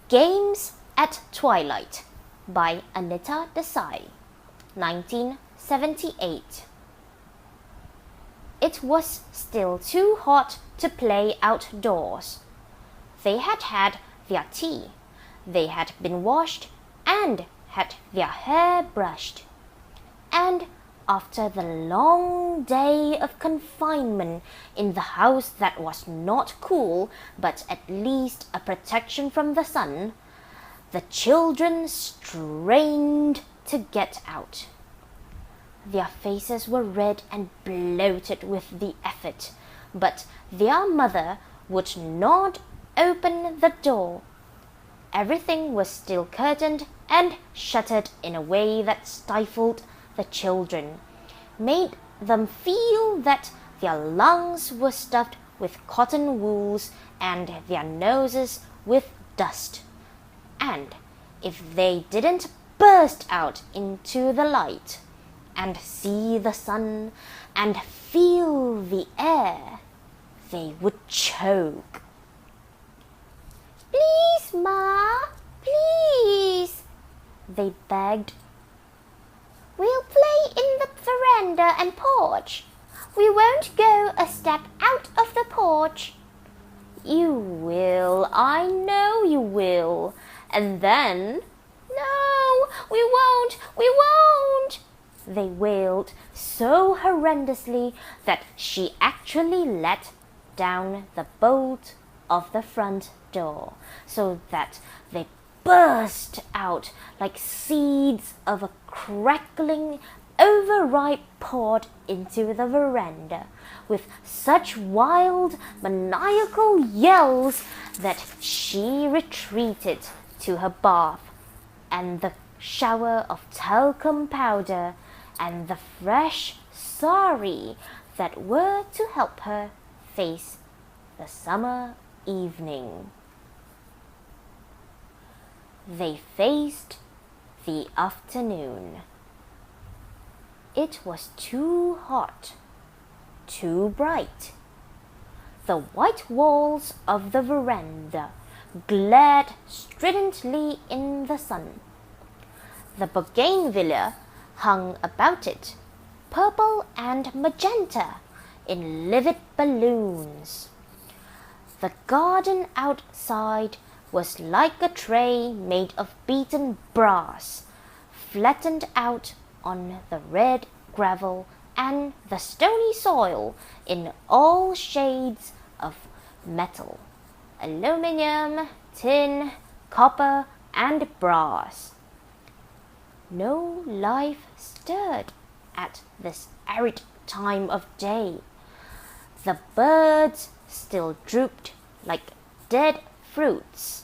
Games at Twilight by Anita Desai, 1978. It was still too hot to play outdoors. They had had their tea, they had been washed and had their hair brushed. And after the long day of confinement in the house that was not cool but at least a protection from the sun, the children strained to get out. Their faces were red and bloated with the effort, but their mother would not open the door. Everything was still curtained and shuttered in a way that stifled the children, made them feel that their lungs were stuffed with cotton wools and their noses with dust. And if they didn't burst out into the light and see the sun and feel the air, they would choke. "Please, Ma, please," they begged. "We'll play in the veranda and porch. We won't go a step out of the porch." "You will, I know you will. And then—" "No, we won't, we won't," they wailed so horrendously that she actually let down the bolt of the front door so that they burst out like seeds of a crackling, overripe pod into the veranda, with such wild, maniacal yells that she retreated to her bath and the shower of talcum powder and the fresh sari that were to help her face the summer evening. They faced the afternoon. It was too hot, too bright. The white walls of the veranda glared stridently in the sun. The bougainvillea hung about it, purple and magenta, in livid balloons. The garden outside was like a tray made of beaten brass, flattened out on the red gravel and the stony soil in all shades of metal, aluminium, tin, copper, and brass. No life stirred at this arid time of day. The birds still drooped like dead fruits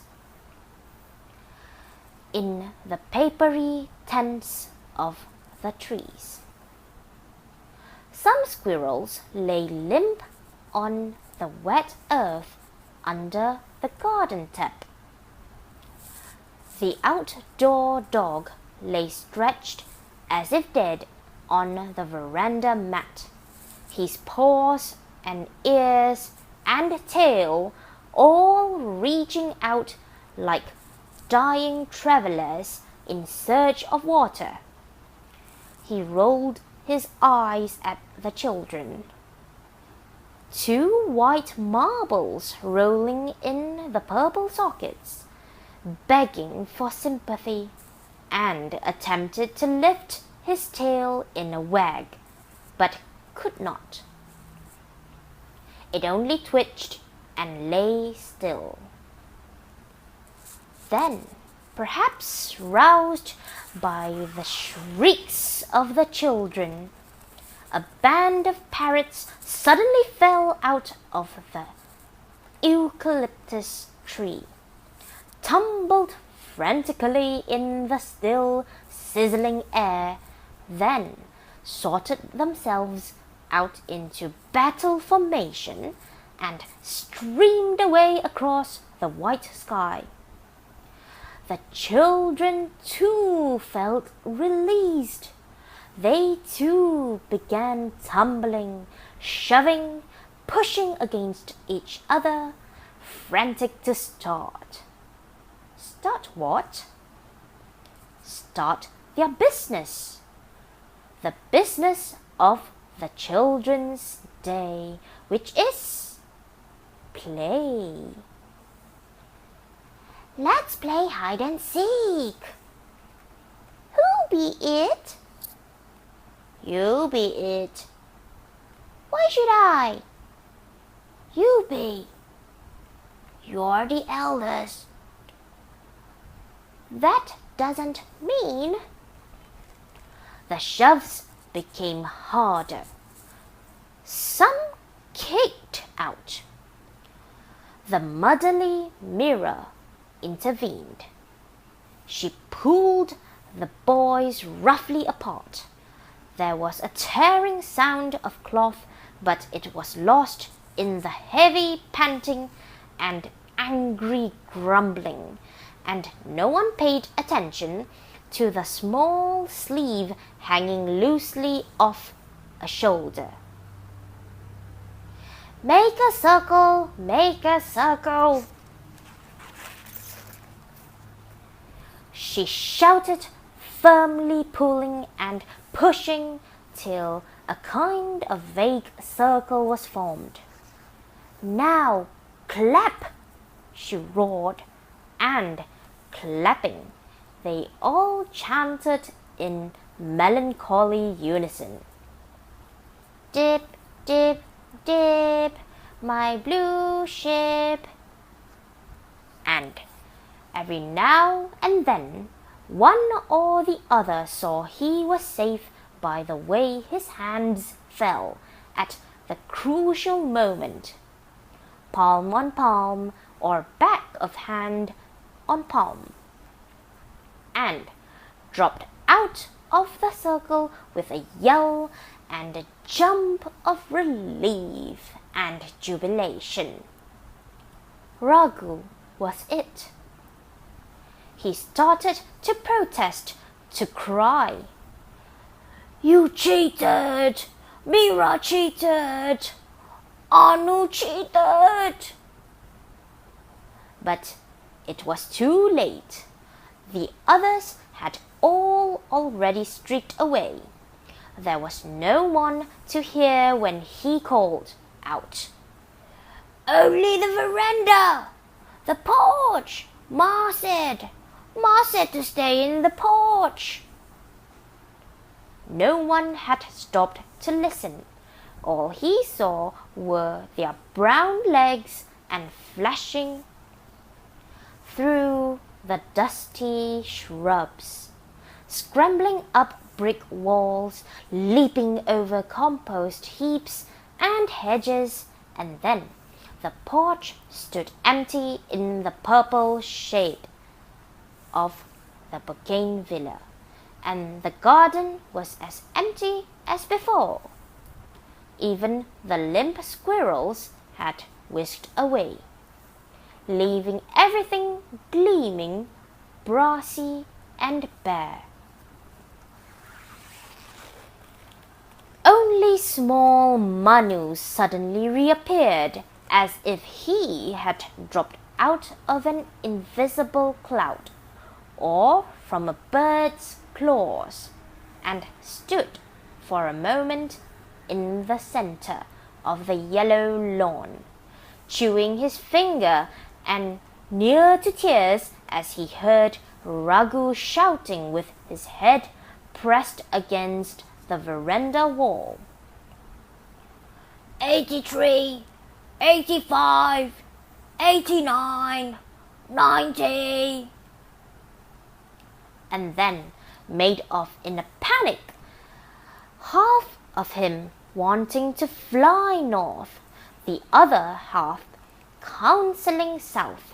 in the papery tents of the trees. Some squirrels lay limp on the wet earth under the garden tap. The outdoor dog lay stretched as if dead on the veranda mat, his paws and ears and tail all reaching out like dying travelers in search of water. He rolled his eyes at the children. Two white marbles rolling in the purple sockets, begging for sympathy, and attempted to lift his tail in a wag, but could not. It only twitched and lay still. Then, perhaps roused by the shrieks of the children, a band of parrots suddenly fell out of the eucalyptus tree, tumbled frantically in the still, sizzling air, then sorted themselves out into battle formation and streamed away across the white sky. The children too felt released. They too began tumbling, shoving, pushing against each other, frantic to start. Start what? Start their business. The business of the children's day, which is play. Let's play hide and seek. Who be it? You be it. Why should I? You be. You're the eldest. That doesn't mean. The shoves became harder. Some kicked out. The motherly mirror intervened. She pulled the boys roughly apart. There was a tearing sound of cloth, but it was lost in the heavy panting and angry grumbling, and no one paid attention to the small sleeve hanging loosely off a shoulder. Make a circle, make a circle, she shouted, firmly pulling and pushing till a kind of vague circle was formed. Now clap, she roared, and clapping, they all chanted in melancholy unison. Dip, dip, dip, my blue ship. And every now and then, one or the other saw he was safe by the way his hands fell at the crucial moment, palm on palm or back of hand on palm, and dropped out of the circle with a yell and a jump of relief and jubilation. Raghu was it. He started to protest, to cry, "You cheated! Meera cheated! Anu cheated!" But it was too late. The others had all already streaked away. There was no one to hear when he called out, "Only the veranda! The porch! Ma said to stay in the porch." No one had stopped to listen. All he saw were their brown legs and flashing through the dusty shrubs, scrambling up brick walls, leaping over compost heaps and hedges, and then the porch stood empty in the purple shade of the bougainvillea, and the garden was as empty as before. Even the limp squirrels had whisked away, leaving everything gleaming, brassy and bare. Only small Manu suddenly reappeared, as if he had dropped out of an invisible cloud, or from a bird's claws, and stood for a moment in the center of the yellow lawn, chewing his finger and near to tears as he heard Raghu shouting with his head pressed against the veranda wall. 83, 85, 89, 90. And then made off in a panic, half of him wanting to fly north, the other half counseling south.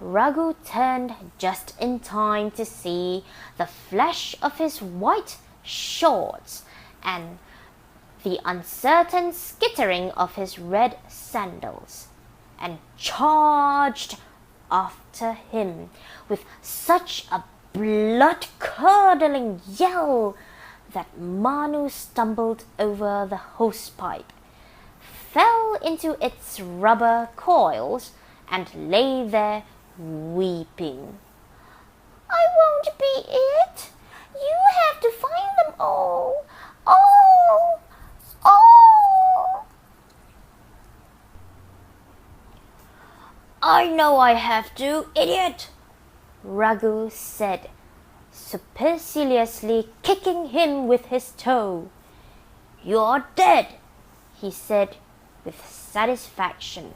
Raghu turned just in time to see the flash of his white shorts and the uncertain skittering of his red sandals, and charged after him with such a blood-curdling yell that Manu stumbled over the hosepipe, fell into its rubber coils, and lay there weeping. "I won't be it. You have to find them all. All! All!" "I know I have to, idiot," Raghu said, superciliously kicking him with his toe. "You're dead," he said with satisfaction,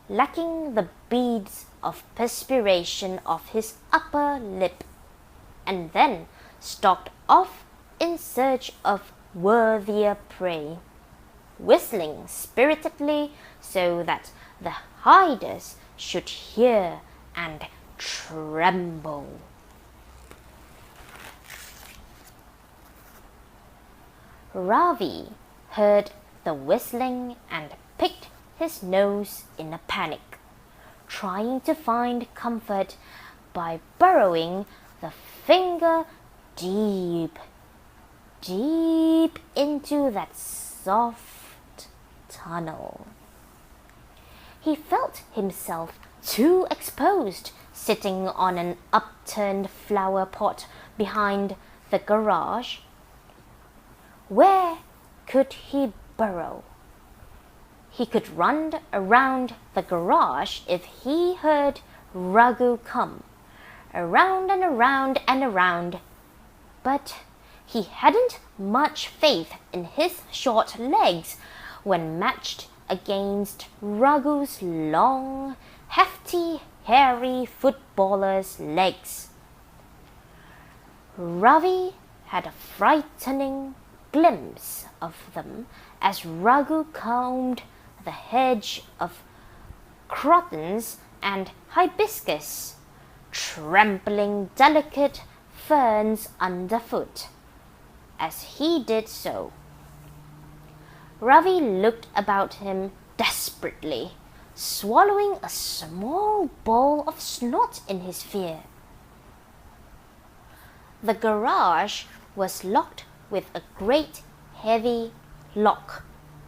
licking the beads of perspiration off his upper lip, and then stalked off in search of worthier prey, whistling spiritedly so that the hiders should hear and tremble. Ravi heard the whistling and picked his nose in a panic, trying to find comfort by burrowing the finger deep, deep into that soft tunnel. He felt himself too exposed sitting on an upturned flower pot behind the garage. Where could he burrow? He could run around the garage if he heard Raghu come, around and around and around, but he hadn't much faith in his short legs when matched against Raghu's long, hefty, hairy footballer's legs. Ravi had a frightening glimpse of them as Raghu combed the hedge of crotons and hibiscus, trampling delicate ferns underfoot. As he did so, Ravi looked about him desperately, swallowing a small ball of snot in his fear. The garage was locked with a great heavy lock,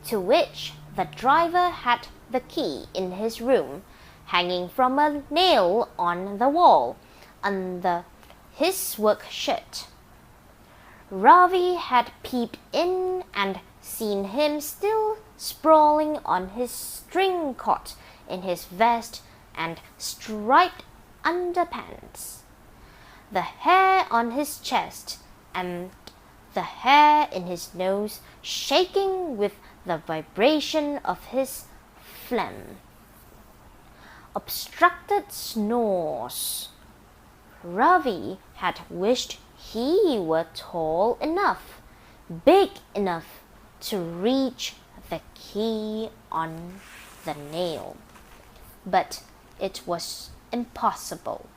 to which the driver had the key in his room, hanging from a nail on the wall under his work shirt. Ravi had peeped in and seen him still sprawling on his string cot in his vest and striped underpants, the hair on his chest and the hair in his nose shaking with the vibration of his phlegm. Obstructed snores. Ravi had wished he were tall enough, big enough to reach the key on the nail, but it was impossible,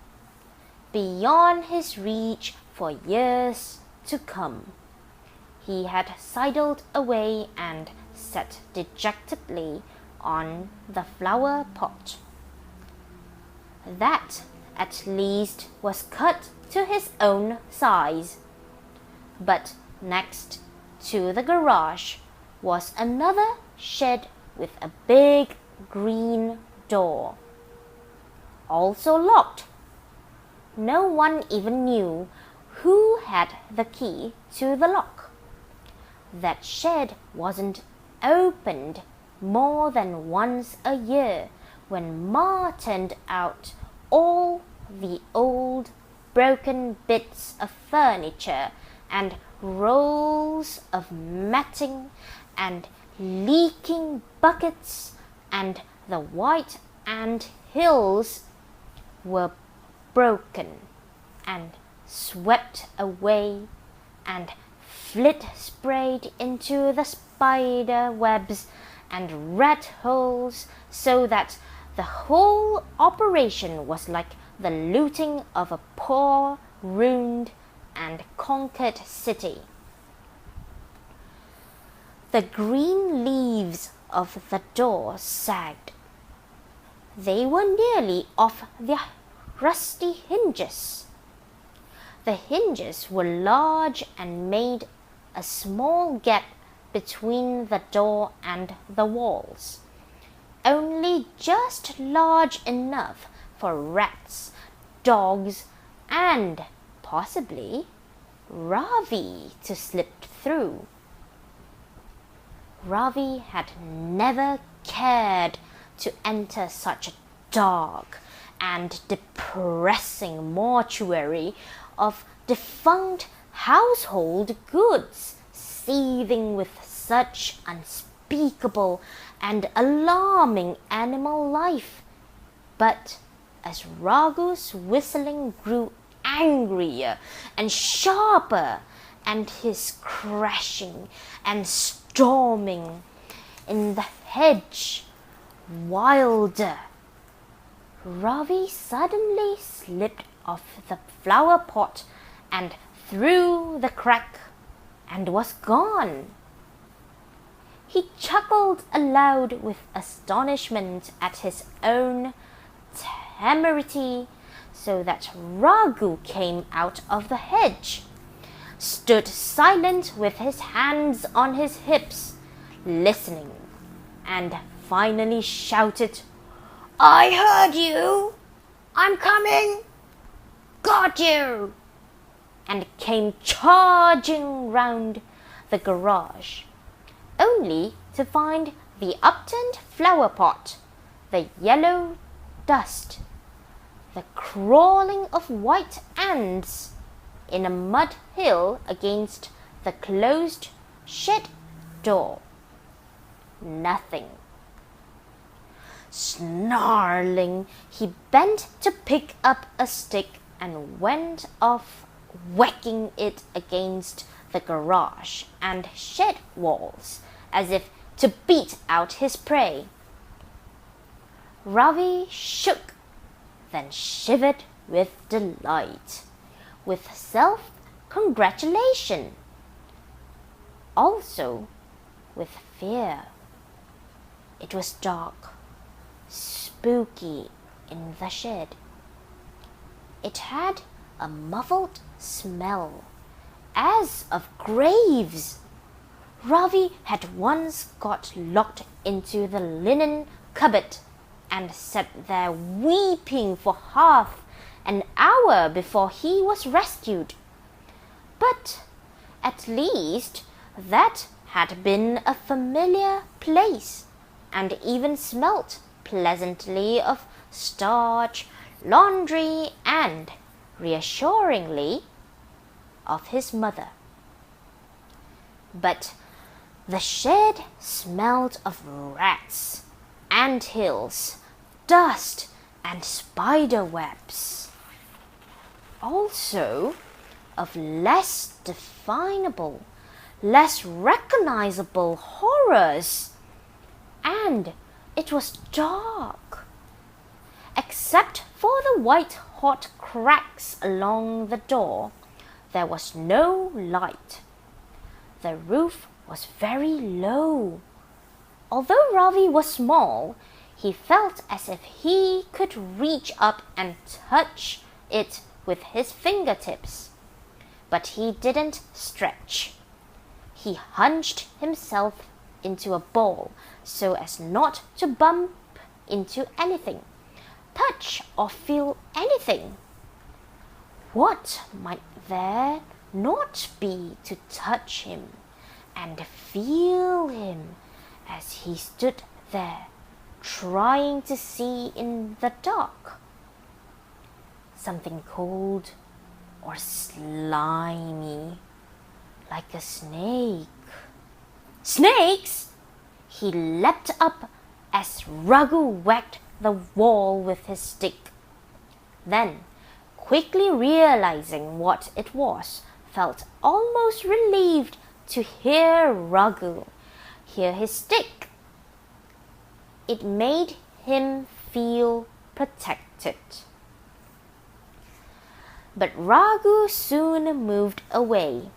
beyond his reach for years to come. He had sidled away and sat dejectedly on the flower pot. That, at least, was cut to his own size. But next to the garage was another shed with a big green door, also locked. No one even knew who had the key to the lock. That shed wasn't opened more than once a year, when Ma turned out all the old broken bits of furniture and rolls of matting and leaking buckets, and the white ant hills were broken and swept away, and flit sprayed into the spider webs and rat holes, so that the whole operation was like the looting of a poor, ruined and conquered city. The green leaves of the door sagged. They were nearly off their rusty hinges. The hinges were large and made a small gap between the door and the walls, only just large enough for rats, dogs, and possibly Ravi to slip through. Ravi had never cared to enter such a dark and depressing mortuary of defunct household goods, seething with such unspeakable and alarming animal life. But as Raghu's whistling grew angrier and sharper, and his crashing and storming in the hedge wilder, Ravi suddenly slipped off the flower pot and through the crack and was gone. He chuckled aloud with astonishment at his own temerity, so that Raghu came out of the hedge, stood silent with his hands on his hips, listening, and finally shouted, "I heard you! I'm coming! Got you!" and came charging round the garage, only to find the upturned flower pot, the yellow dust, the crawling of white ants in a mud hill against the closed shed door. Nothing. Snarling, he bent to pick up a stick and went off whacking it against the garage and shed walls as if to beat out his prey. Ravi shook, then shivered with delight, with self-congratulation, also with fear. It was dark, spooky in the shed. It had a muffled smell, as of graves. Ravi had once got locked into the linen cupboard and sat there weeping for half an hour before he was rescued. But at least that had been a familiar place, and even smelt pleasantly of starch, laundry, and, reassuringly, of his mother. But the shed smelled of rats, anthills, dust, and spider webs. Also of less definable, less recognizable horrors. And it was dark. Except for the white-hot cracks along the door, there was no light. The roof was very low. Although Ravi was small, he felt as if he could reach up and touch it with his fingertips. But he didn't stretch. He hunched himself into a ball so as not to bump into anything, touch or feel anything. What might there not be to touch him and feel him as he stood there trying to see in the dark? Something cold or slimy, like a snake. Snakes! He leapt up as Raghu whacked the wall with his stick. Then, quickly realizing what it was, felt almost relieved to hear Raghu hear his stick. It made him feel protected. But Raghu soon moved away.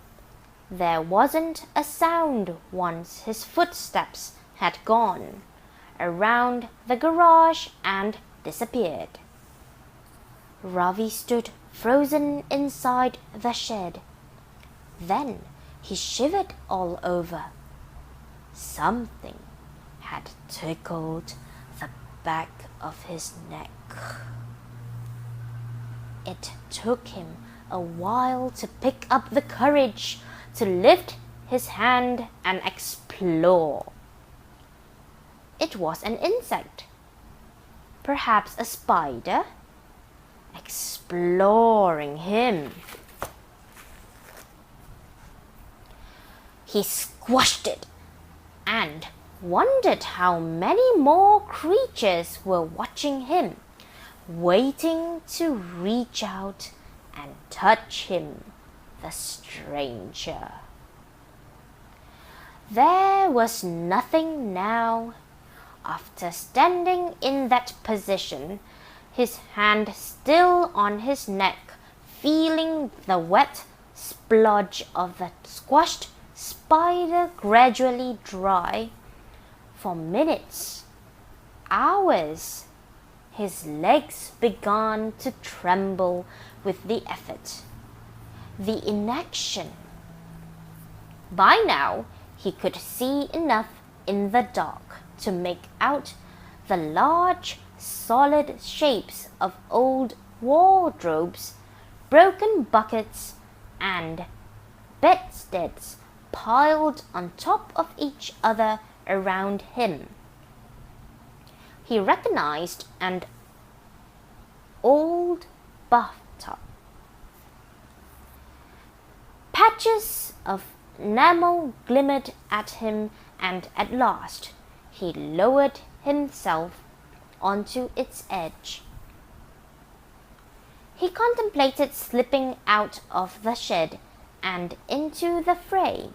There wasn't a sound once his footsteps had gone around the garage and disappeared. Ravi stood frozen inside the shed. Then he shivered all over. Something had tickled the back of his neck. It took him a while to pick up the courage to lift his hand and explore. It was an insect, perhaps a spider, exploring him. He squashed it and wondered how many more creatures were watching him, waiting to reach out and touch him, the stranger. There was nothing now. After standing in that position, his hand still on his neck, feeling the wet splodge of the squashed spider gradually dry, for minutes, hours, his legs began to tremble with the effort, the inaction. By now, he could see enough in the dark to make out the large, solid shapes of old wardrobes, broken buckets, and bedsteads piled on top of each other around him. He recognized an old bathtub. Patches of enamel glimmered at him, and at last he lowered himself onto its edge. He contemplated slipping out of the shed and into the fray.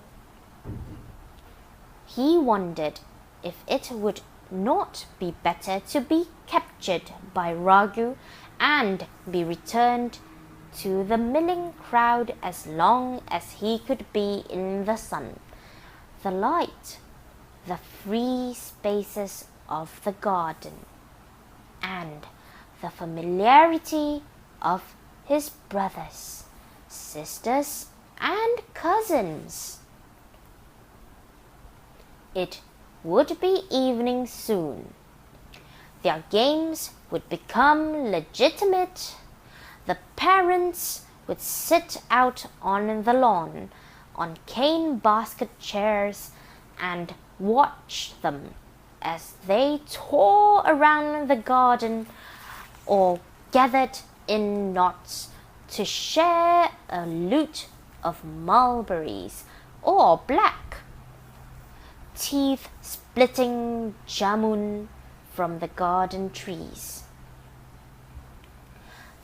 He wondered if it would not be better to be captured by Raghu and be returned to the milling crowd as long as he could be in the sun, the light, the free spaces of the garden, and the familiarity of his brothers, sisters, and cousins. It would be evening soon. Their games would become legitimate. The parents would sit out on the lawn on cane basket chairs and watch them as they tore around the garden or gathered in knots to share a loot of mulberries or black, teeth-splitting jamun from the garden trees.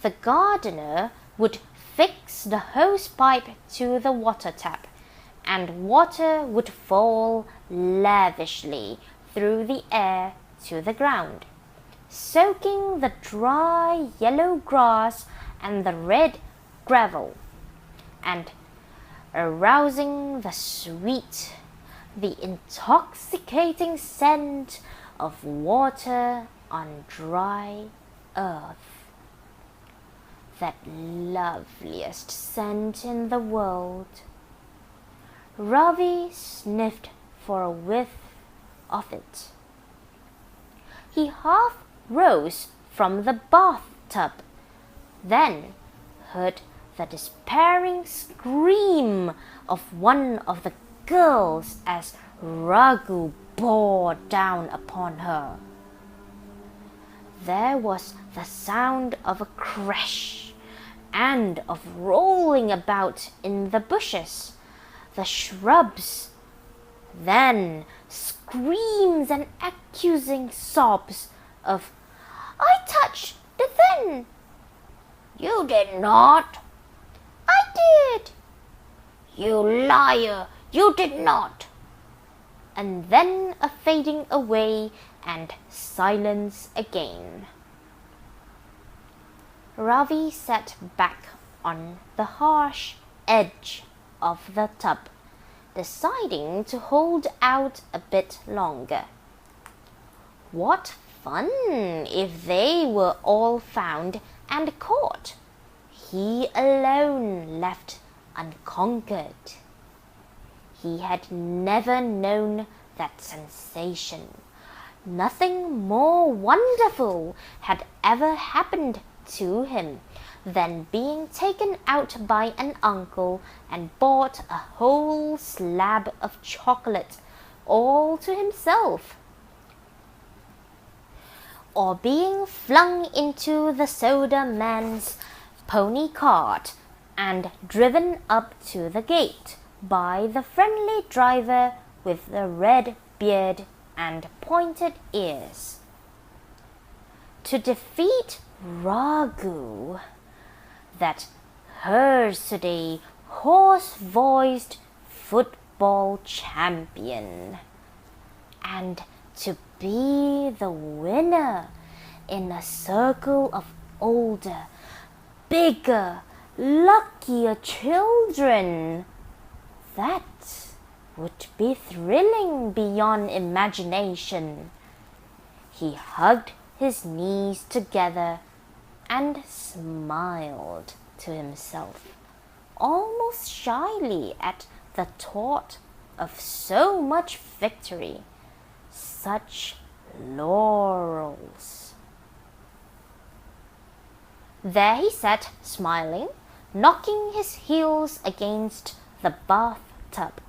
The gardener would fix the hose pipe to the water tap, and water would fall lavishly through the air to the ground, soaking the dry yellow grass and the red gravel, and arousing the sweet, the intoxicating scent of water on dry earth. That loveliest scent in the world. Ravi sniffed for a whiff of it. He half rose from the bathtub, then heard the despairing scream of one of the girls as Raghu bore down upon her. There was the sound of a crash and of rolling about in the bushes, the shrubs, then screams and accusing sobs of, "I touched the thing." "You did not." "I did." "You liar, you did not." And then a fading away and silence again. Ravi sat back on the harsh edge of the tub, deciding to hold out a bit longer. What fun if they were all found and caught, he alone left unconquered. He had never known that sensation. Nothing more wonderful had ever happened to him than being taken out by an uncle and bought a whole slab of chocolate all to himself, or being flung into the soda man's pony cart and driven up to the gate by the friendly driver with the red beard and pointed ears. To defeat Raghu, that Hersuday hoarse-voiced football champion, and to be the winner in a circle of older, bigger, luckier children. That would be thrilling beyond imagination. He hugged his knees together and smiled to himself, almost shyly at the thought of so much victory, such laurels. There he sat, smiling, knocking his heels against the bathtub,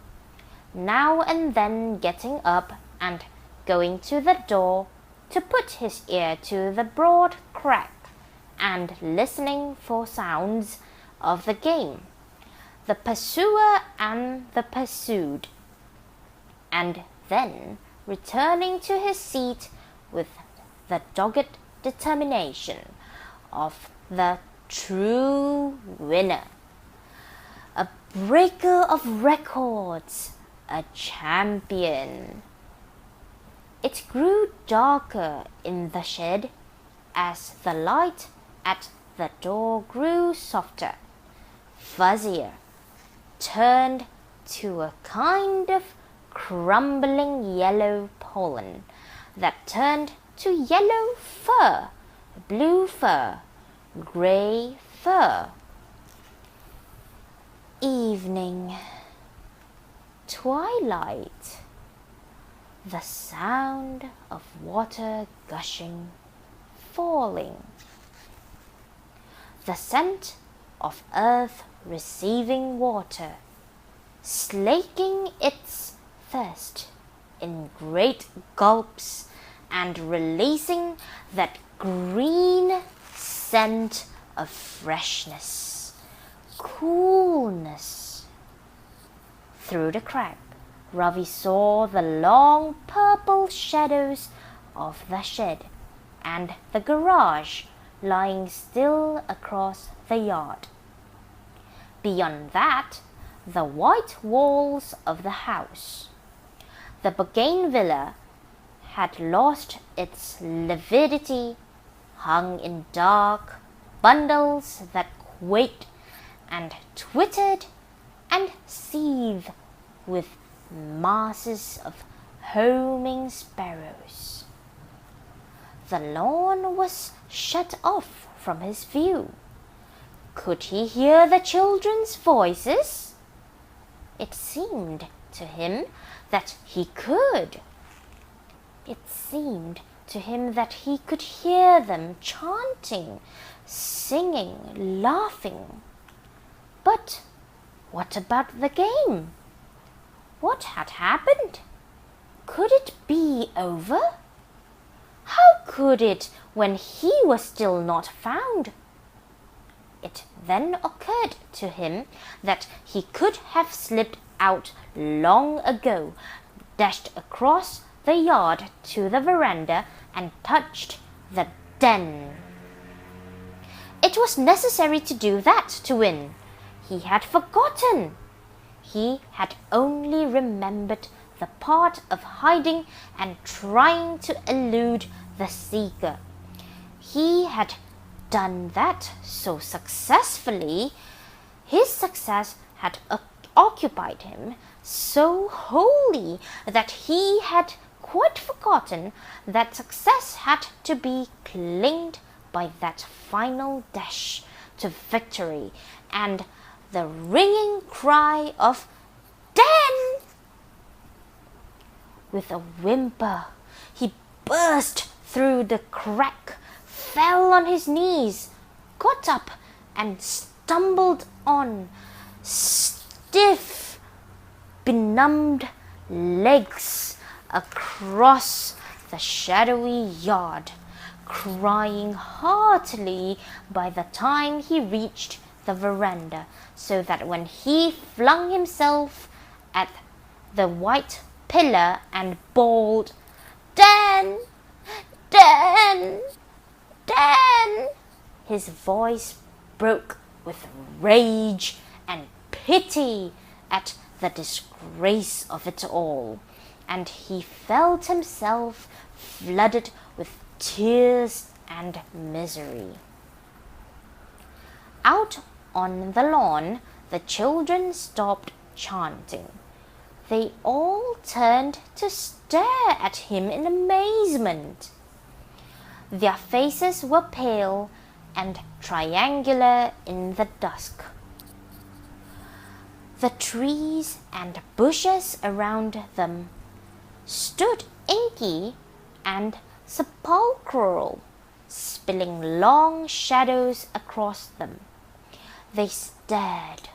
now and then getting up and going to the door to put his ear to the broad crack and listening for sounds of the game, the pursuer and the pursued, and then returning to his seat with the dogged determination of the true winner, a breaker of records, a champion. It grew darker in the shed as the light at the door grew softer, fuzzier, turned to a kind of crumbling yellow pollen that turned to yellow fur, blue fur, grey fur. Evening, twilight, the sound of water gushing, falling, the scent of earth receiving water, slaking its thirst in great gulps and releasing that green scent of freshness, coolness. Through the crack, Ravi saw the long purple shadows of the shed and the garage lying still across the yard. Beyond that, the white walls of the house. The bougainvillea had lost its lividity, hung in dark bundles that quaked and twittered and seethed with masses of homing sparrows. The lawn was shut off from his view. Could he hear the children's voices? It seemed to him that he could. It seemed to him that he could hear them chanting, singing, laughing. But what about the game? What had happened? Could it be over? How could it when he was still not found? It then occurred to him that he could have slipped out long ago, dashed across the yard to the veranda and touched the den. It was necessary to do that to win. He had forgotten. He had only remembered the part of hiding and trying to elude the seeker. He had done that so successfully. His success had occupied him so wholly that he had quite forgotten that success had to be claimed by that final dash to victory and the ringing cry of "Den!" With a whimper, he burst through the crack, fell on his knees, got up and stumbled on stiff, benumbed legs across the shadowy yard, crying heartily by the time he reached the veranda, so that when he flung himself at the white pillar and bawled, "Dan! Dan! Dan!" his voice broke with rage and pity at the disgrace of it all, and he felt himself flooded with tears and misery. Out on the lawn, the children stopped chanting. They all turned to stare at him in amazement. Their faces were pale and triangular in the dusk. The trees and bushes around them stood inky and sepulchral, spilling long shadows across them. They stared,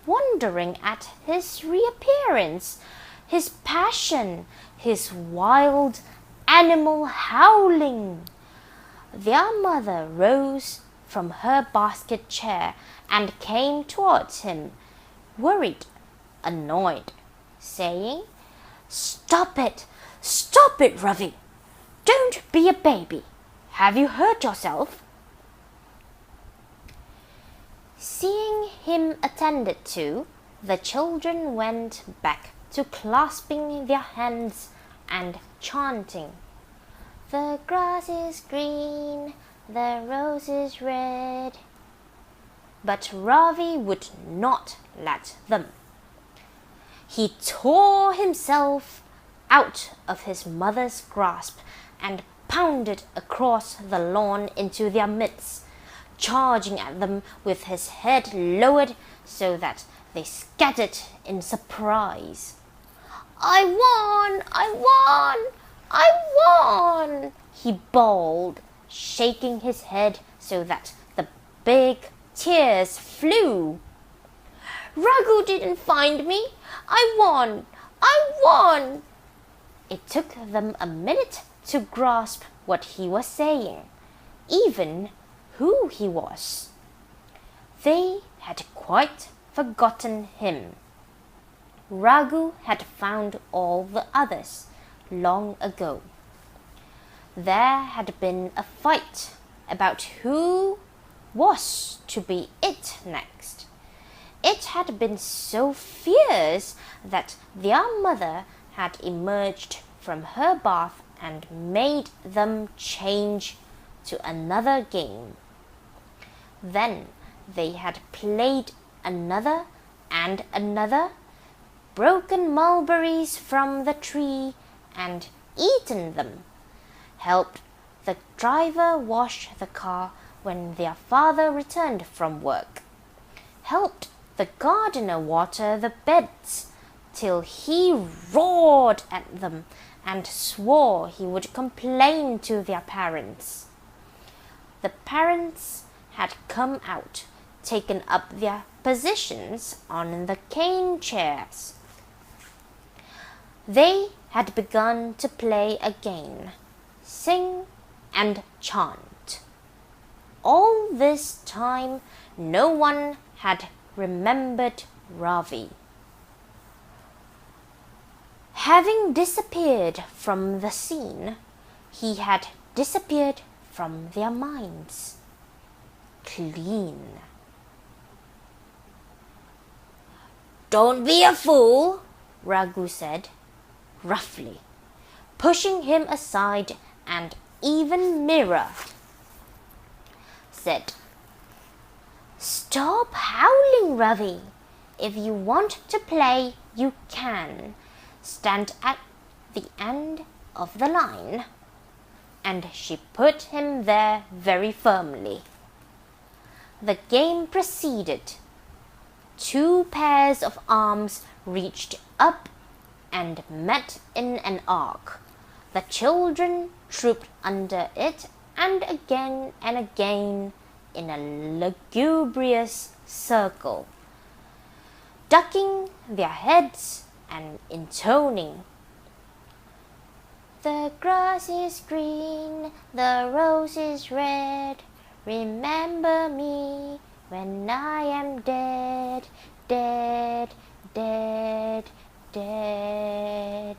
wondering at his reappearance, his passion, his wild animal howling. Their mother rose from her basket chair and came towards him, worried, annoyed, saying, "Stop it! Stop it, Ravi! Don't be a baby! Have you hurt yourself?" Seeing him attended to, the children went back to clasping their hands and chanting, "The grass is green, the rose is red." But Ravi would not let them. He tore himself out of his mother's grasp and pounded across the lawn into their midst, charging at them with his head lowered so that they scattered in surprise. "I won! I won! I won!" he bawled, shaking his head so that the big tears flew. "Raghu didn't find me! I won! I won!" It took them a minute to grasp what he was saying, even who he was. They had quite forgotten him. Raghu had found all the others long ago. There had been a fight about who was to be it next. It had been so fierce that their mother had emerged from her bath and made them change to another game. Then they had played another and another, broken mulberries from the tree and eaten them, helped the driver wash the car when their father returned from work, helped the gardener water the beds till he roared at them and swore he would complain to their parents. The parents had come out, taken up their positions on the cane chairs. They had begun to play again, sing and chant. All this time no one had remembered Ravi. Having disappeared from the scene, he had disappeared from their minds. Clean. "Don't be a fool," Raghu said, roughly, pushing him aside, and even Mira said, "Stop howling, Ravi. If you want to play, you can. Stand at the end of the line." And she put him there very firmly. The game proceeded. 2 pairs of arms reached up and met in an arc. The children trooped under it, and again in a lugubrious circle, ducking their heads and intoning, "The grass is green, the rose is red, remember me when I am dead, dead, dead, dead."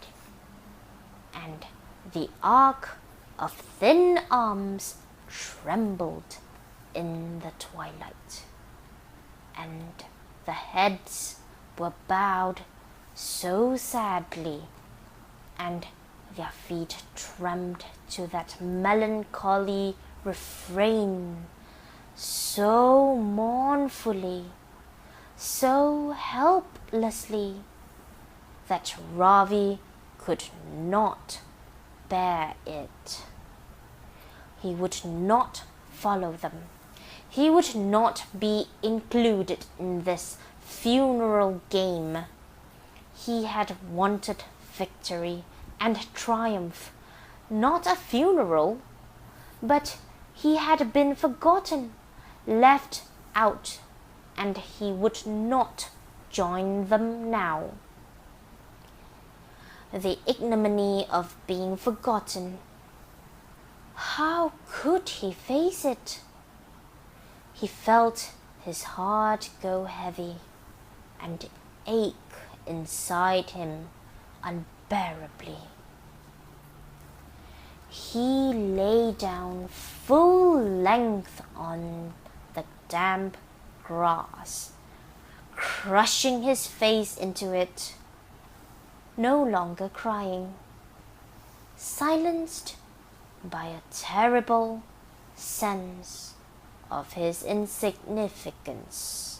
And the arc of thin arms trembled in the twilight, and the heads were bowed so sadly, and their feet trembled to that melancholy refrain so mournfully, so helplessly, that Ravi could not bear it. He would not follow them. He would not be included in this funeral game. He had wanted victory and triumph, not a funeral, but he had been forgotten, left out, and he would not join them now. The ignominy of being forgotten. How could he face it? He felt his heart go heavy and ache inside him unbearably. He lay down full length on the damp grass, crushing his face into it, no longer crying, silenced by a terrible sense of his insignificance.